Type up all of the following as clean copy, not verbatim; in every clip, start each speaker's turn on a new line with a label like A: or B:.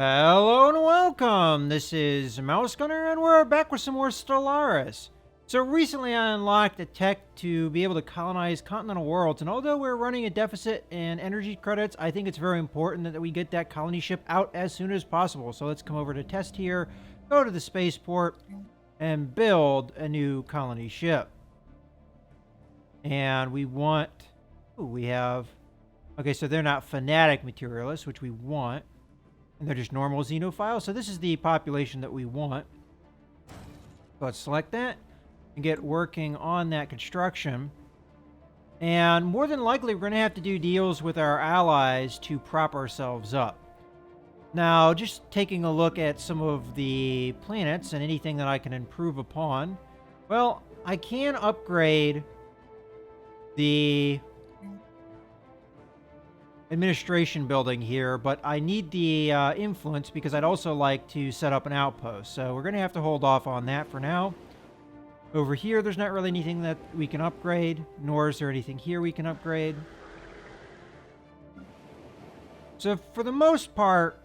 A: Hello and welcome. This is Mouse Gunner, and we're back with some more Stellaris. So recently I unlocked a tech to be able to colonize continental worlds, and although we're running a deficit in energy credits, I think it's very important that we get that colony ship out as soon as possible. So let's come over to test here, go to the spaceport, and build a new colony ship. And we want... Ooh, we have... Okay, so they're not fanatic materialists, which we want. And they're just normal xenophiles. So this is the population that we want. So let's select that and get working on that construction. And more than likely, we're going to have to do deals with our allies to prop ourselves up. Now, just taking a look at some of the planets and anything that I can improve upon. Well, I can upgrade the administration building here, but I need the influence because I'd also like to set up an outpost. So we're going to have to hold off on that for now. Over here, there's not really anything that we can upgrade, nor is there anything here we can upgrade. So for the most part,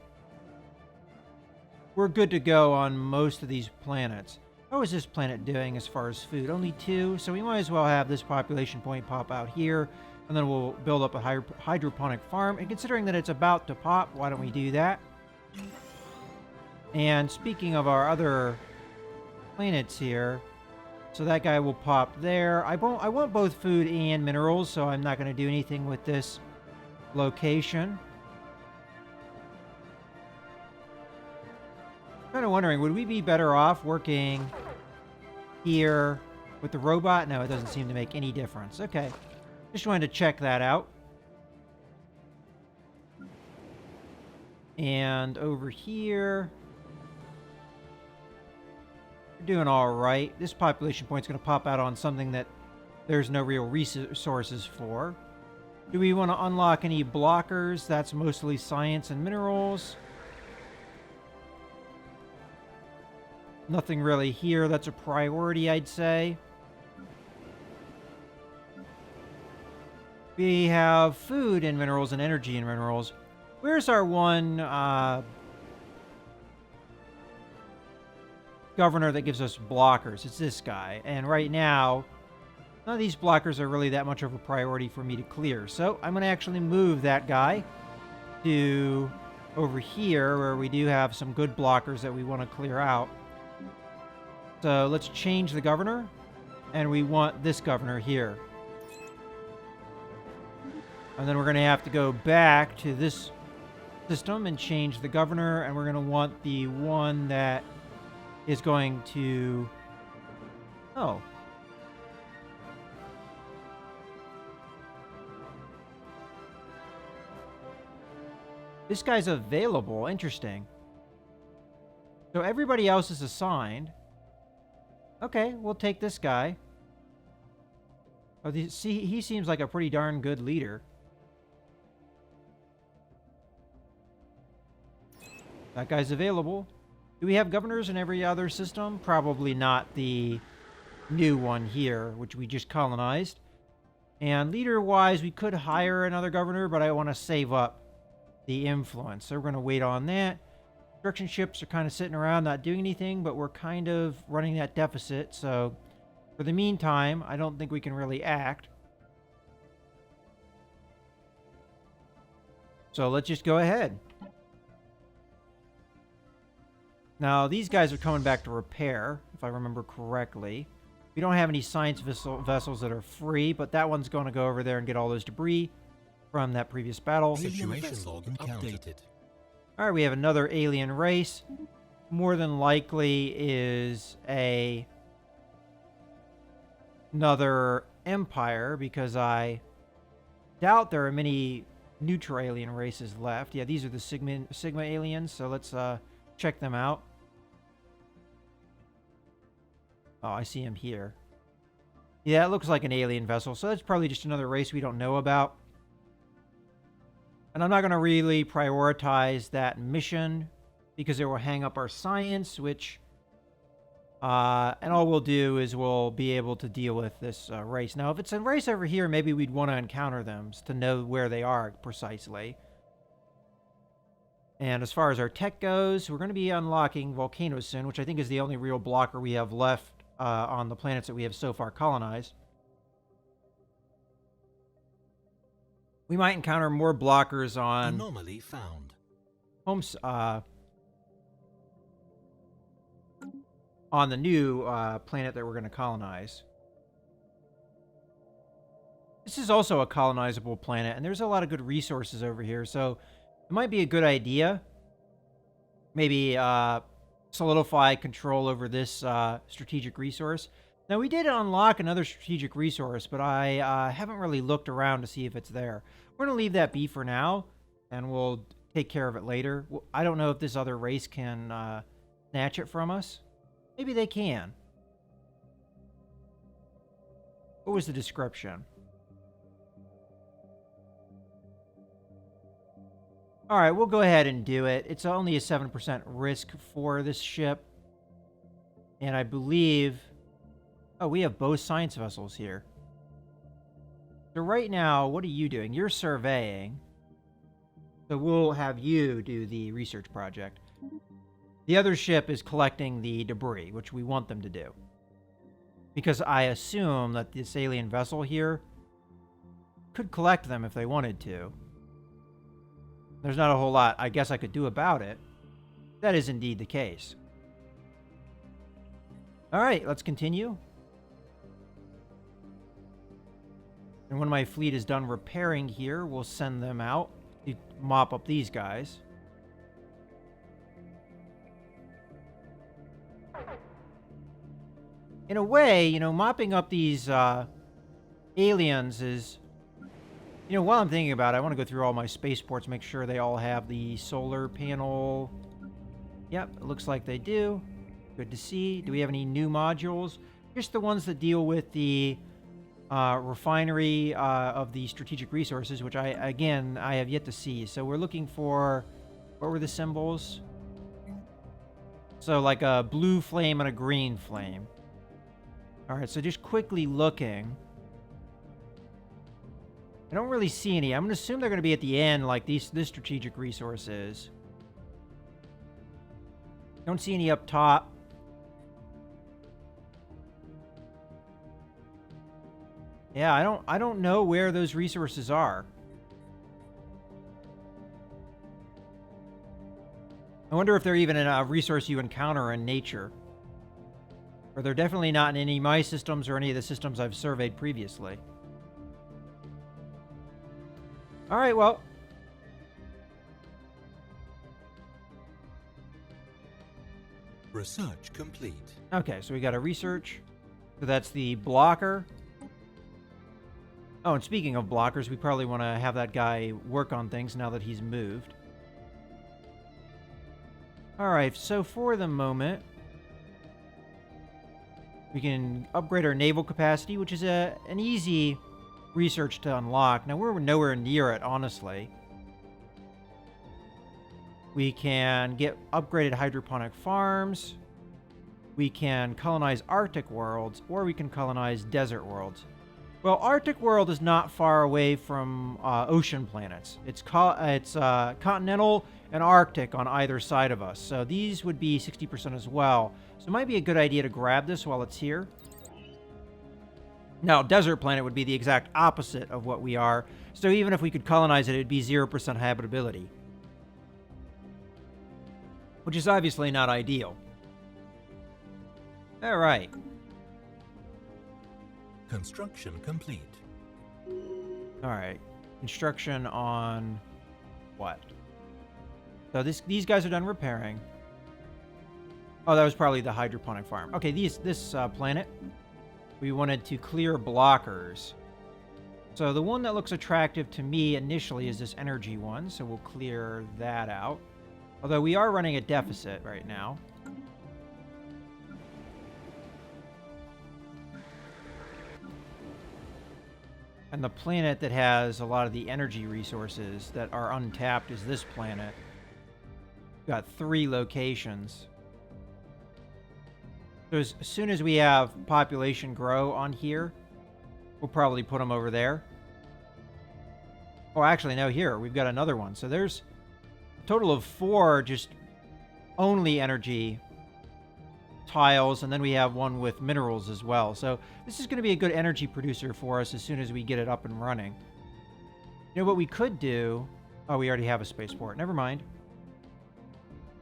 A: we're good to go on most of these planets. How is this planet doing as far as food? Only 2, so we might as well have this population point pop out here. And then we'll build up a hydroponic farm. And considering that it's about to pop, why don't we do that? And speaking of our other planets here, so that guy will pop there. I want both food and minerals, so I'm not going to do anything with this location. I'm kind of wondering, would we be better off working here with the robot? No, it doesn't seem to make any difference. Okay. Just wanted to check that out. And over here, we're doing all right. This population point's going to pop out on something that there's no real resources for. Do we want to unlock any blockers? That's mostly science and minerals. Nothing really here that's a priority, I'd say. We have food and minerals and energy and minerals. Where's our one governor that gives us blockers? It's this guy. And right now, none of these blockers are really that much of a priority for me to clear. So I'm going to actually move that guy to over here where we do have some good blockers that we want to clear out. So let's change the governor. And we want this governor here. And then we're going to have to go back to this system and change the governor. And we're going to want the one that is going to... Oh. This guy's available. Interesting. So everybody else is assigned. Okay, we'll take this guy. Oh, see, he seems like a pretty darn good leader. That guy's available. Do we have governors in every other system? Probably not the new one here, which we just colonized. And leader-wise, we could hire another governor, but I want to save up the influence. So we're going to wait on that. Construction ships are kind of sitting around not doing anything, but we're kind of running that deficit. So for the meantime, I don't think we can really act. So let's just go ahead. Now, these guys are coming back to repair, if I remember correctly. We don't have any science vessels that are free, but that one's going to go over there and get all those debris from that previous battle.
B: Situation log updated.
A: All right, we have another alien race. More than likely is another empire, because I doubt there are many neutral alien races left. Yeah, these are the Sigma aliens, so let's check them out. Oh, I see him here. Yeah, it looks like an alien vessel, so that's probably just another race we don't know about. And I'm not going to really prioritize that mission because it will hang up our science, which... and all we'll do is we'll be able to deal with this race. Now, if it's a race over here, maybe we'd want to encounter them to know where they are precisely. And as far as our tech goes, we're going to be unlocking volcanoes soon, which I think is the only real blocker we have left on the planets that we have so far colonized. We might encounter more blockers on
B: Anomaly found.
A: homes on the new planet that we're going to colonize. This is also a colonizable planet, and there's a lot of good resources over here, so it might be a good idea. Maybe solidify control over this strategic resource. Now, we did unlock another strategic resource, but I haven't really looked around to see if it's there. We're going to leave that be for now, and we'll take care of it later. I don't know if this other race can snatch it from us. Maybe they can. What was the description? All right, we'll go ahead and do it. It's only a 7% risk for this ship. And I believe... Oh, we have both science vessels here. So right now, what are you doing? You're surveying. So we'll have you do the research project. The other ship is collecting the debris, which we want them to do. Because I assume that this alien vessel here could collect them if they wanted to. There's not a whole lot I guess I could do about it. That is indeed the case. All right, let's continue. And when my fleet is done repairing here, we'll send them out to mop up these guys. In a way, you know, mopping up these aliens is... You know, while I'm thinking about it, I want to go through all my spaceports, make sure they all have the solar panel. Yep, it looks like they do. Good to see. Do we have any new modules? Just the ones that deal with the refinery of the strategic resources, which I have yet to see. So we're looking for... What were the symbols? So like a blue flame and a green flame. All right, so just quickly looking... I don't really see any. I'm going to assume they're going to be at the end like this strategic resource is. Don't see any up top. Yeah, I don't know where those resources are. I wonder if they're even in a resource you encounter in nature. Or they're definitely not in any of my systems or any of the systems I've surveyed previously. All right, well.
B: Research complete.
A: Okay, so we got a research. So that's the blocker. Oh, and speaking of blockers, we probably want to have that guy work on things now that he's moved. All right, so for the moment, we can upgrade our naval capacity, which is an easy research to unlock. Now, we're nowhere near it, honestly. We can get upgraded hydroponic farms. We can colonize Arctic worlds, or we can colonize desert worlds. Well, Arctic world is not far away from ocean planets. It's continental and Arctic on either side of us. So these would be 60% as well. So it might be a good idea to grab this while it's here. Now, desert planet would be the exact opposite of what we are. So even if we could colonize it, it'd be 0% habitability. Which is obviously not ideal. All right.
B: Construction complete.
A: All right. Construction on what? So these guys are done repairing. Oh, that was probably the hydroponic farm. Okay, this planet, we wanted to clear blockers. So the one that looks attractive to me initially is this energy one, so we'll clear that out. Although we are running a deficit right now. And the planet that has a lot of the energy resources that are untapped is this planet. We've got 3 locations. So as soon as we have population grow on here, we'll probably put them over there. Oh, actually, no, here. We've got another one. So there's total of 4 just only energy tiles, and then we have one with minerals as well. So this is going to be a good energy producer for us as soon as we get it up and running. You know what we could do? Oh, we already have a spaceport. Never mind.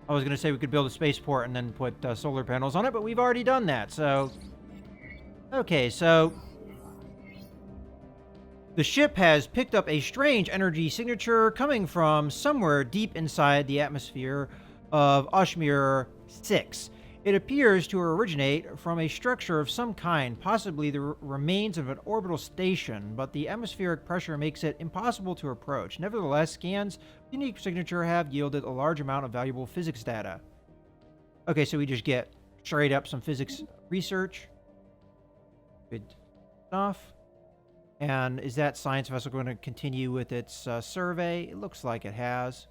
A: I was going to say we could build a spaceport and then put solar panels on it, but we've already done that. So, okay, so the ship has picked up a strange energy signature coming from somewhere deep inside the atmosphere of Oshmir 6. It appears to originate from a structure of some kind, possibly the remains of an orbital station, but the atmospheric pressure makes it impossible to approach. Nevertheless, scans of the unique signature have yielded a large amount of valuable physics data. Okay, so we just get straight up some physics research. Good stuff. And is that science vessel going to continue with its survey? It looks like it has.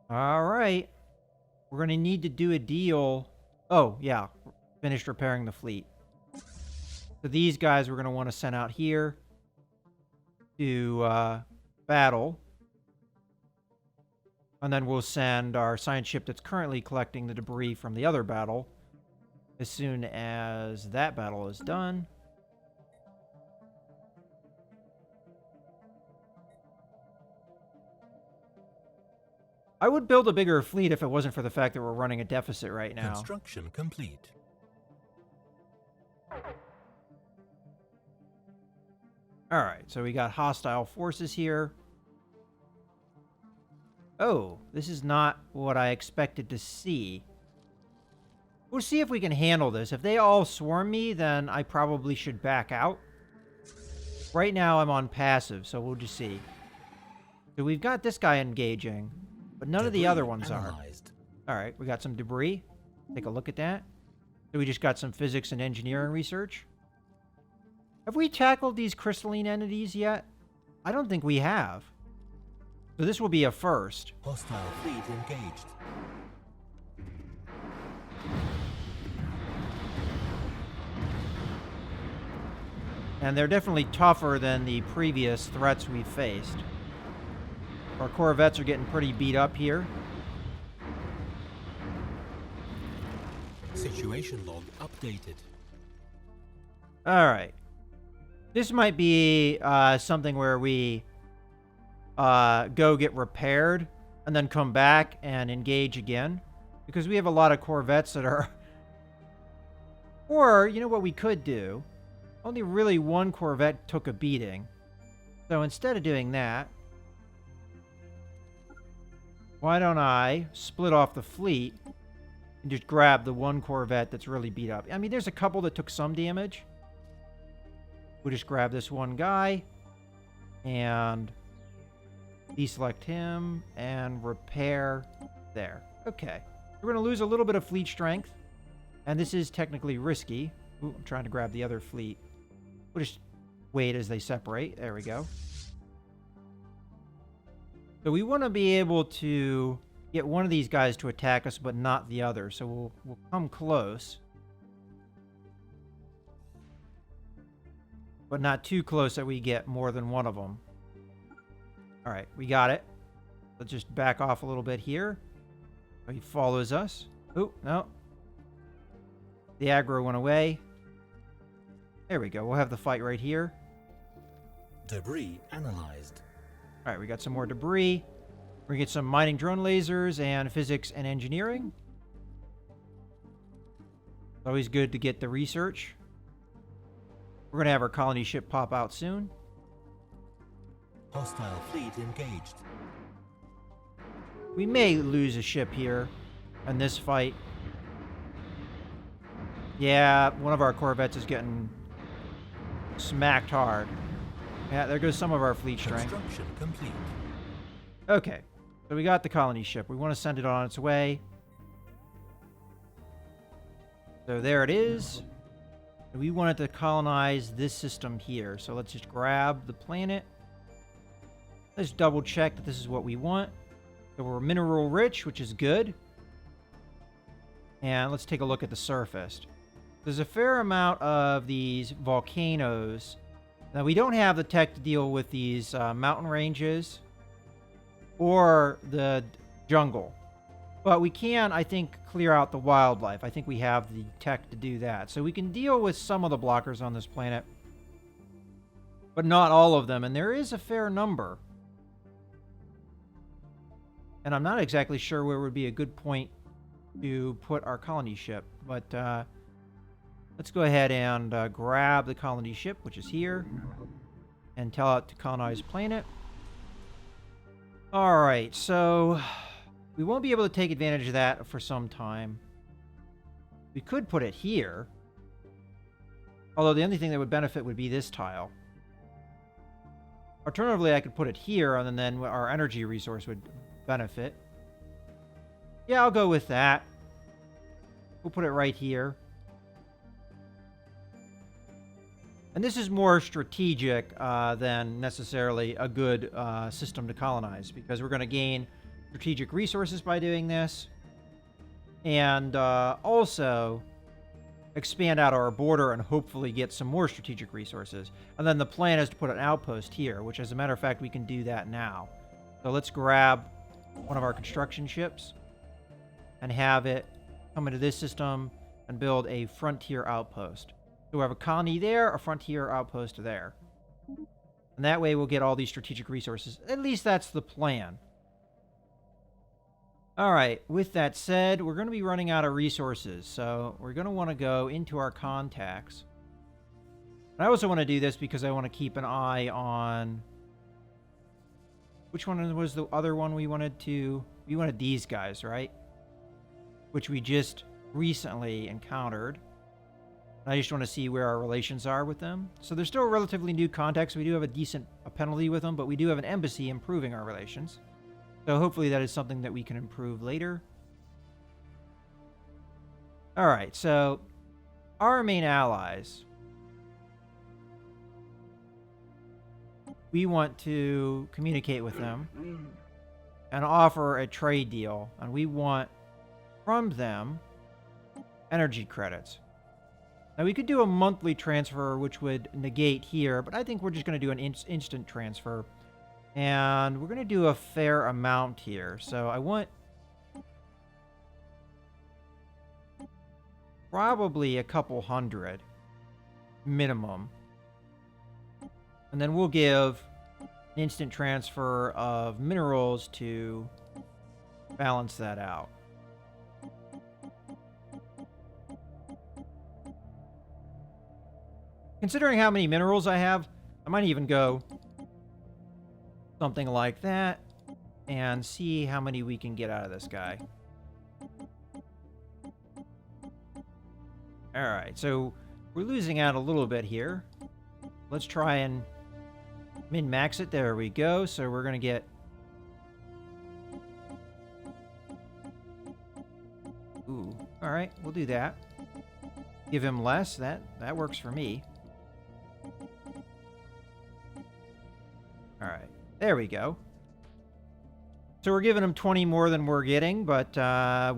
A: All right. We're going to need to do a deal. Oh, yeah. Finished repairing the fleet. So these guys we're going to want to send out here to battle. And then we'll send our science ship that's currently collecting the debris from the other battle as soon as that battle is done. I would build a bigger fleet if it wasn't for the fact that we're running a deficit right now.
B: Construction complete.
A: Alright, so we got hostile forces here. Oh, this is not what I expected to see. We'll see if we can handle this. If they all swarm me, then I probably should back out. Right now I'm on passive, so we'll just see. So we've got this guy engaging. But none of the other ones
B: analyzed.
A: Are. All right, we got some debris. Take a look at that. So we just got some physics and engineering research. Have we tackled these crystalline entities yet? I don't think we have. So this will be a first.
B: Hostile fleet engaged.
A: And they're definitely tougher than the previous threats we've faced. Our corvettes are getting pretty beat up here.
B: Situation log updated.
A: All right. This might be something where we go get repaired and then come back and engage again. Because we have a lot of corvettes that are... Or, you know what we could do? Only really one corvette took a beating. So instead of doing that... Why don't I split off the fleet and just grab the one corvette that's really beat up? I mean, there's a couple that took some damage. We'll just grab this one guy and deselect him and repair there. Okay. We're going to lose a little bit of fleet strength, and this is technically risky. Ooh, I'm trying to grab the other fleet. We'll just wait as they separate. There we go. So we want to be able to get one of these guys to attack us, but not the other. So we'll come close. But not too close that we get more than one of them. All right, we got it. Let's just back off a little bit here. He follows us. Oh, no. The aggro went away. There we go. We'll have the fight right here.
B: Debris analyzed.
A: All right, we got some more debris. We're going to get some mining drone lasers and physics and engineering. It's always good to get the research. We're going to have our colony ship pop out soon.
B: Hostile fleet engaged.
A: We may lose a ship here in this fight. Yeah, one of our corvettes is getting smacked hard. Yeah, there goes some of our fleet strength.
B: Construction complete.
A: Okay, so we got the colony ship. We want to send it on its way. So there it is. We wanted to colonize this system here. So let's just grab the planet. Let's double check that this is what we want. So we're mineral rich, which is good. And let's take a look at the surface. There's a fair amount of these volcanoes. Now, we don't have the tech to deal with these mountain ranges or the jungle. But we can, I think, clear out the wildlife. I think we have the tech to do that. So we can deal with some of the blockers on this planet, but not all of them. And there is a fair number. And I'm not exactly sure where would be a good point to put our colony ship. But let's go ahead and grab the colony ship, which is here, and tell it to colonize planet. All right, so we won't be able to take advantage of that for some time. We could put it here. Although the only thing that would benefit would be this tile. Alternatively, I could put it here, and then our energy resource would benefit. Yeah, I'll go with that. We'll put it right here. And this is more strategic than necessarily a good system to colonize, because we're going to gain strategic resources by doing this, and also expand out our border and hopefully get some more strategic resources. And then the plan is to put an outpost here, which, as a matter of fact, we can do that now. So let's grab one of our construction ships and have it come into this system and build a frontier outpost. So we have a colony there, a frontier outpost there. And that way we'll get all these strategic resources. At least that's the plan. All right, with that said, we're going to be running out of resources. So we're going to want to go into our contacts. I also want to do this because I want to keep an eye on... Which one was the other one we wanted to... We wanted these guys, right? Which we just recently encountered. I just want to see where our relations are with them. So they're still relatively new contacts. We do have a decent penalty with them, but we do have an embassy improving our relations. So hopefully that is something that we can improve later. All right, so our main allies. We want to communicate with them and offer a trade deal. And we want from them energy credits. Now, we could do a monthly transfer, which would negate here, but I think we're just going to do an instant transfer. And we're going to do a fair amount here. So I want probably a couple hundred minimum. And then we'll give an instant transfer of minerals to balance that out. Considering how many minerals I have, I might even go something like that and see how many we can get out of this guy. All right, so we're losing out a little bit here. Let's try and min-max it. There we go. So we're going to get... Ooh, all right, we'll do that. Give him less. That works for me. All right. There we go. So we're giving them 20 more than we're getting, but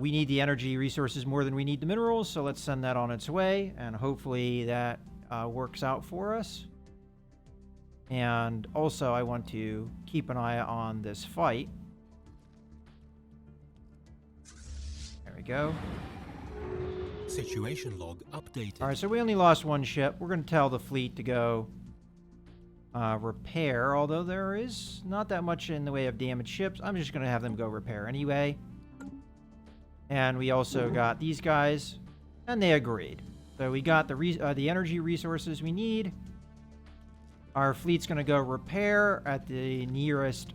A: we need the energy resources more than we need the minerals, so let's send that on its way, and hopefully that works out for us. And also, I want to keep an eye on this fight. There we go.
B: Situation log updated.
A: All right, so we only lost one ship. We're going to tell the fleet to go repair, although there is not that much in the way of damaged ships. I'm just going to have them go repair anyway. And we also got these guys, and they agreed. So we got the energy resources we need. Our fleet's going to go repair at the nearest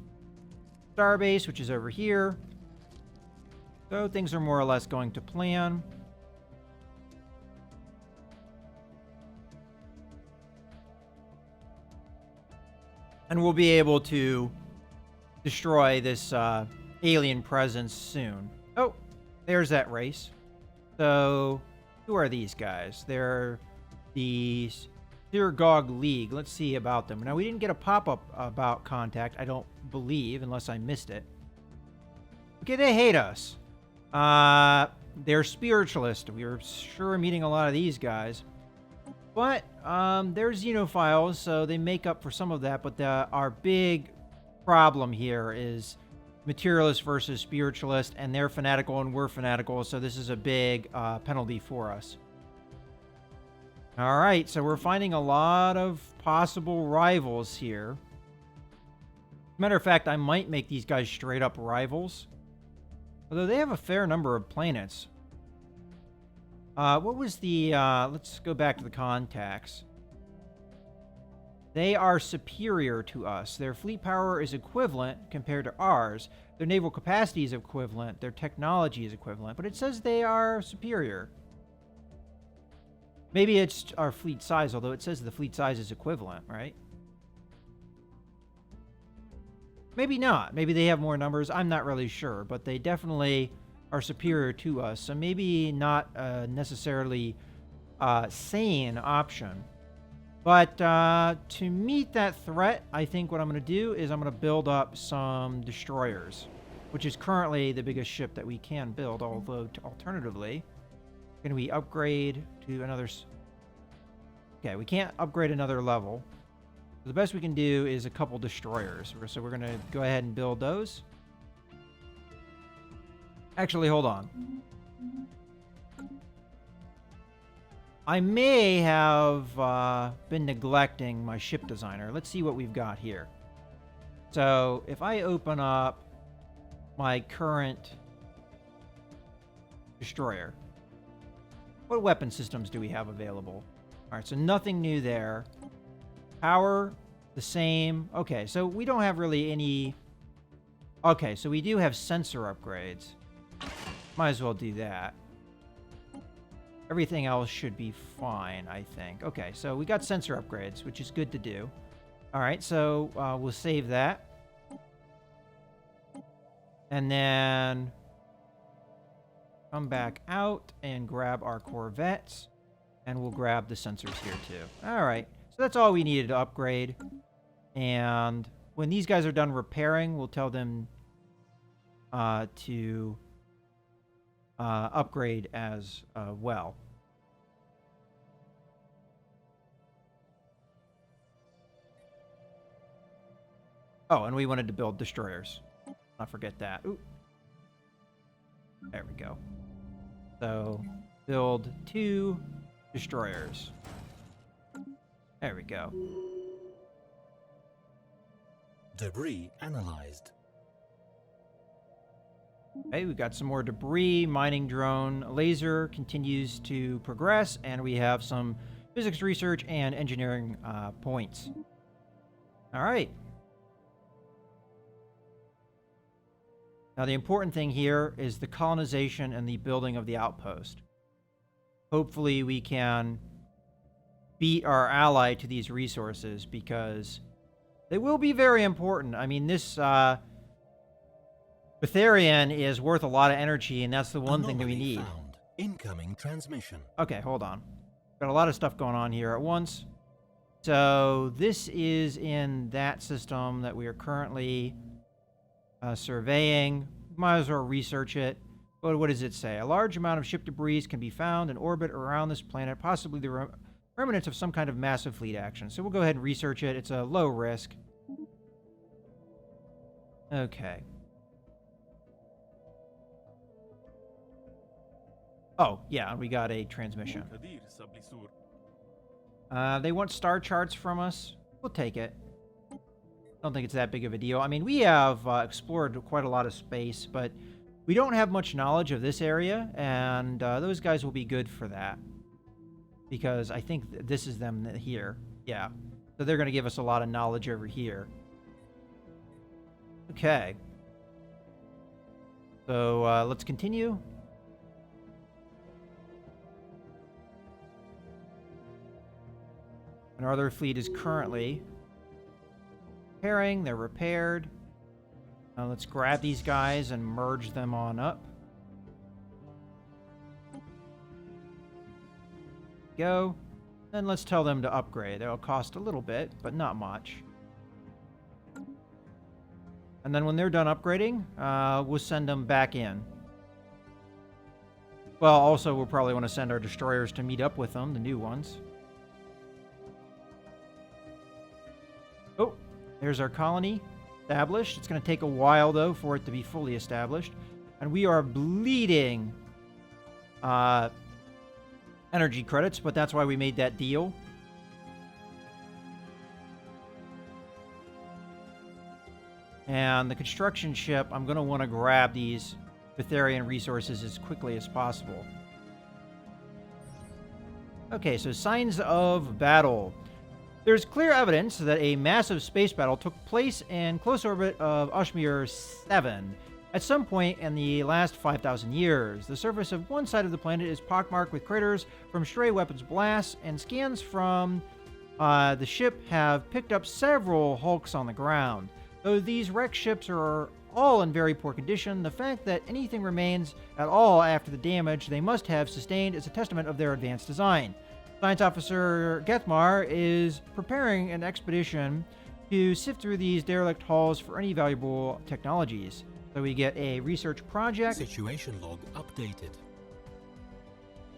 A: starbase, which is over here. So things are more or less going to plan. And we'll be able to destroy this alien presence soon. Oh, there's that race. So, who are these guys? They're the Sirgog League. Let's see about them. Now, we didn't get a pop-up about contact, I don't believe, unless I missed it. Okay, they hate us. They're spiritualist. We were sure meeting a lot of these guys. But they're xenophiles, so they make up for some of that. But our big problem here is materialist versus spiritualist, and they're fanatical and we're fanatical, so this is a big penalty for us. All right, so we're finding a lot of possible rivals here. Matter of fact, I might make these guys straight up rivals. Although they have a fair number of planets. What was the... let's go back to the contacts. They are superior to us. Their fleet power is equivalent compared to ours. Their naval capacity is equivalent. Their technology is equivalent. But it says they are superior. Maybe it's our fleet size, although it says the fleet size is equivalent, right? Maybe not. Maybe they have more numbers. I'm not really sure. But they definitely are superior to us. So maybe not necessarily sane option. But to meet that threat, I think what I'm going to do is I'm going to build up some destroyers, which is currently the biggest ship that we can build, although alternatively, can we upgrade to another... Okay, we can't upgrade another level. So the best we can do is a couple destroyers. So we're going to go ahead and build those. Actually, hold on. I may have been neglecting my ship designer. Let's see what we've got here. So if I open up my current destroyer, what weapon systems do we have available? All right, so nothing new there. Power, the same. Okay, so we don't have really any... Okay, so we do have sensor upgrades. Might as well do that. Everything else should be fine, I think. Okay, so we got sensor upgrades, which is good to do. All right, so we'll save that. And then come back out and grab our Corvettes. And we'll grab the sensors here, too. All right, so that's all we needed to upgrade. And when these guys are done repairing, we'll tell them to upgrade as well. Oh, and we wanted to build destroyers. Not forget that. Ooh. There we go. So, build 2 destroyers. There we go.
B: Debris analyzed.
A: Okay, we got some more debris. Mining drone laser continues to progress, and we have some physics research and engineering points. All right. Now, the important thing here is the colonization and the building of the outpost. Hopefully, we can beat our ally to these resources because they will be very important. I mean, this Betharian is worth a lot of energy, and that's the one thing that we need.
B: Found. Incoming transmission.
A: Okay, hold on. Got a lot of stuff going on here at once. So this is in that system that we are currently surveying. Might as well research it. But what does it say? A large amount of ship debris can be found in orbit around this planet, possibly the remnants of some kind of massive fleet action. So we'll go ahead and research it. It's a low risk. Okay. Oh, yeah, we got a transmission. They want star charts from us. We'll take it. Don't think it's that big of a deal. I mean, we have explored quite a lot of space, but we don't have much knowledge of this area, and those guys will be good for that. Because I think this is them here. Yeah. So they're going to give us a lot of knowledge over here. Okay. So let's continue. And our other fleet is currently repairing. They're repaired. Now let's grab these guys and merge them on up. Go. Then let's tell them to upgrade. It'll cost a little bit, but not much. And then when they're done upgrading, we'll send them back in. Well, also, we'll probably want to send our destroyers to meet up with them, the new ones. Oh, there's our colony. established. It's going to take a while, though, for it to be fully established. And we are bleeding energy credits, but that's why we made that deal. And the construction ship, I'm going to want to grab these Betharian resources as quickly as possible. Okay, so signs of battle. There's clear evidence that a massive space battle took place in close orbit of Ashmir 7 at some point in the last 5,000 years. The surface of one side of the planet is pockmarked with craters from stray weapons blasts, and scans from the ship have picked up several hulks on the ground. Though these wrecked ships are all in very poor condition, the fact that anything remains at all after the damage they must have sustained is a testament of their advanced design. Science Officer Gethmar is preparing an expedition to sift through these derelict hulls for any valuable technologies. So we get a research project.
B: Situation log updated.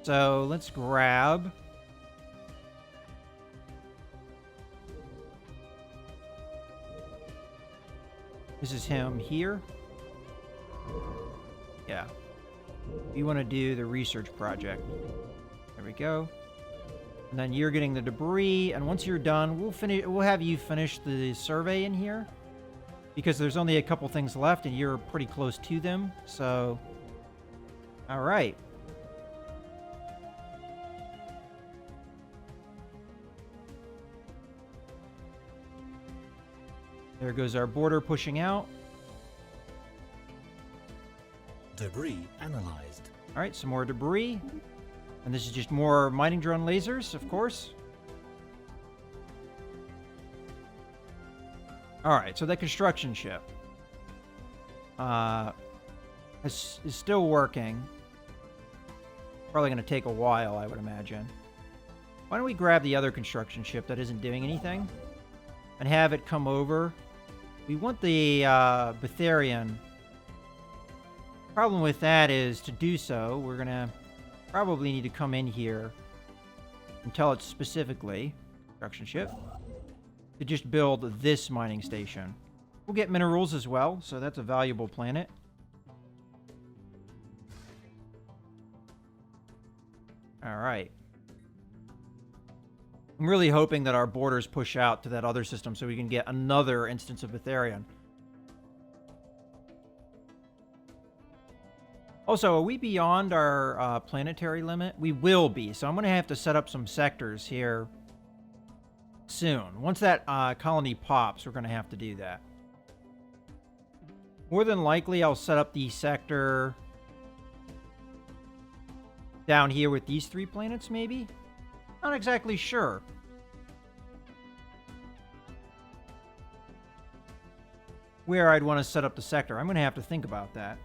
A: So let's grab... This is him here. Yeah. We want to do the research project. There we go. And then you're getting the debris, and once you're done, we'll have you finish the survey in here. Because there's only a couple things left, and you're pretty close to them, so... Alright. There goes our border pushing out.
B: Debris analyzed.
A: Alright, some more debris. And this is just more mining drone lasers, of course. Alright, so that construction ship is still working. Probably going to take a while, I would imagine. Why don't we grab the other construction ship that isn't doing anything and have it come over? We want the Betharian. Problem with that is, to do so, we're going to probably need to come in here and tell it specifically, construction ship, to just build this mining station. We'll get minerals as well, so that's a valuable planet. Alright. I'm really hoping that our borders push out to that other system so we can get another instance of Betharian. Also, are we beyond our planetary limit? We will be, so I'm going to have to set up some sectors here soon. Once that colony pops, we're going to have to do that. More than likely, I'll set up the sector down here with these 3 planets, maybe? Not exactly sure. Where I'd want to set up the sector. I'm going to have to think about that.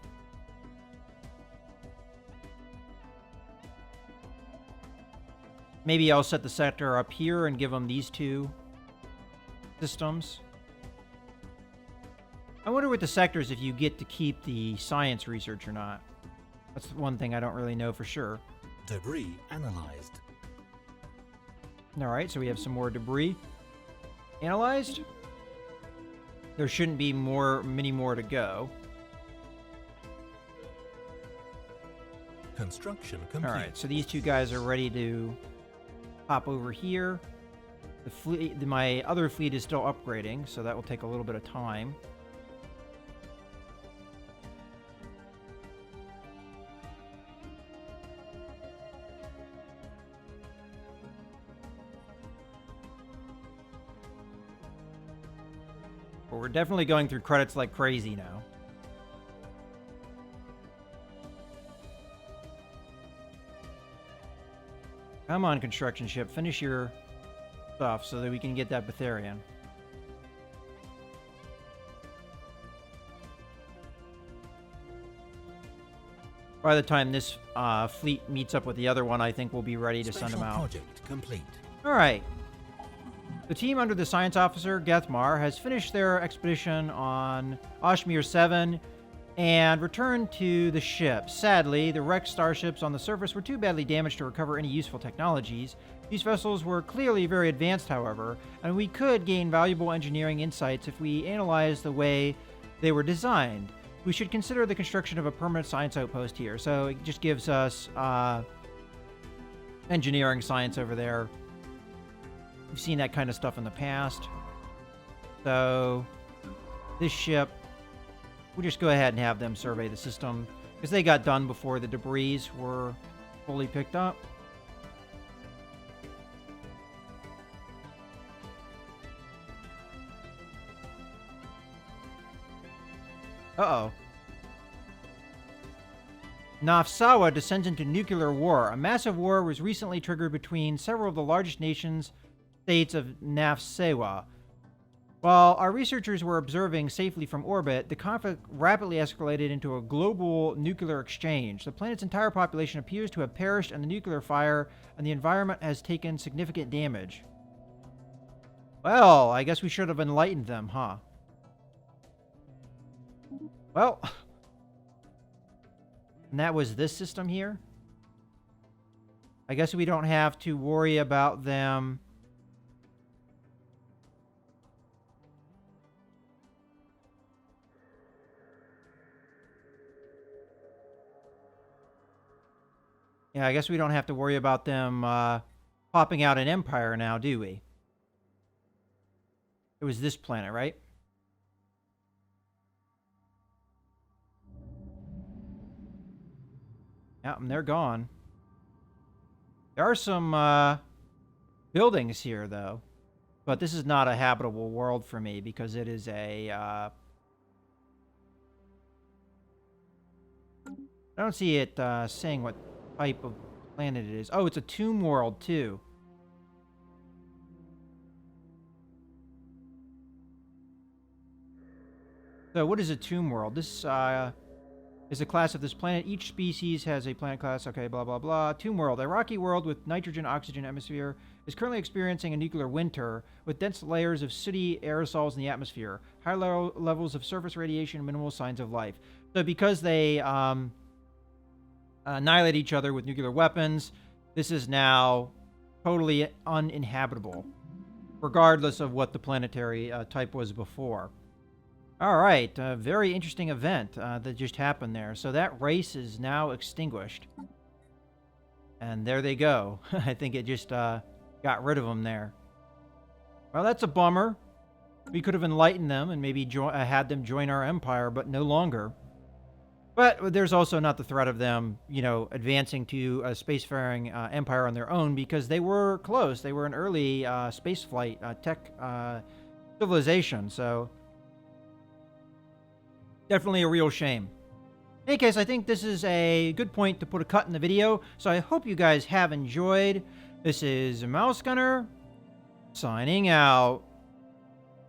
A: Maybe I'll set the sector up here and give them these 2 systems. I wonder with the sectors if you get to keep the science research or not. That's one thing I don't really know for sure.
B: Debris analyzed.
A: Alright, so we have some more debris analyzed. There shouldn't be many more to go.
B: Construction complete.
A: Alright, so these 2 guys are ready to hop over here. The fleet, my other fleet is still upgrading, so that will take a little bit of time. But we're definitely going through credits like crazy now. Come on, construction ship. Finish your stuff so that we can get that Betharian. By the time this fleet meets up with the other one, I think we'll be ready to send them out.
B: Project complete.
A: All right. The team under the science officer, Gethmar, has finished their expedition on Ashmir 7 and returned to the ship. Sadly, the wrecked starships on the surface were too badly damaged to recover any useful technologies. These vessels were clearly very advanced, however, and we could gain valuable engineering insights if we analyzed the way they were designed. We should consider the construction of a permanent science outpost here. So it just gives us engineering science over there. We've seen that kind of stuff in the past. So this ship, we'll just go ahead and have them survey the system because they got done before the debris were fully picked up. Uh-oh. Nafsawa descends into nuclear war. A massive war was recently triggered between several of the largest states of Nafsawa. While our researchers were observing safely from orbit, the conflict rapidly escalated into a global nuclear exchange. The planet's entire population appears to have perished in the nuclear fire, and the environment has taken significant damage. Well, I guess we should have enlightened them, huh? Well, and that was this system here. I guess we don't have to worry about them. Yeah, I guess we don't have to worry about them popping out an empire now, do we? It was this planet, right? Yeah, and they're gone. There are some buildings here, though. But this is not a habitable world for me because it is a... I don't see it saying what type of planet it is. Oh, it's a tomb world, too. So what is a tomb world? This is a class of this planet. Each species has a planet class. Okay, blah, blah, blah. Tomb world. A rocky world with nitrogen, oxygen atmosphere is currently experiencing a nuclear winter with dense layers of sooty aerosols in the atmosphere, high levels of surface radiation, and minimal signs of life. So because they annihilate each other with nuclear weapons, this is now totally uninhabitable, regardless of what the planetary type was before. All right, a very interesting event that just happened there. So that race is now extinguished. And there they go. I think it just got rid of them there. Well, that's a bummer. We could have enlightened them and maybe had them join our empire, but no longer. But there's also not the threat of them, you know, advancing to a spacefaring empire on their own because they were close. They were an early spaceflight tech civilization, so... Definitely a real shame. In any case, I think this is a good point to put a cut in the video, so I hope you guys have enjoyed. This is Mouse Gunner, signing out.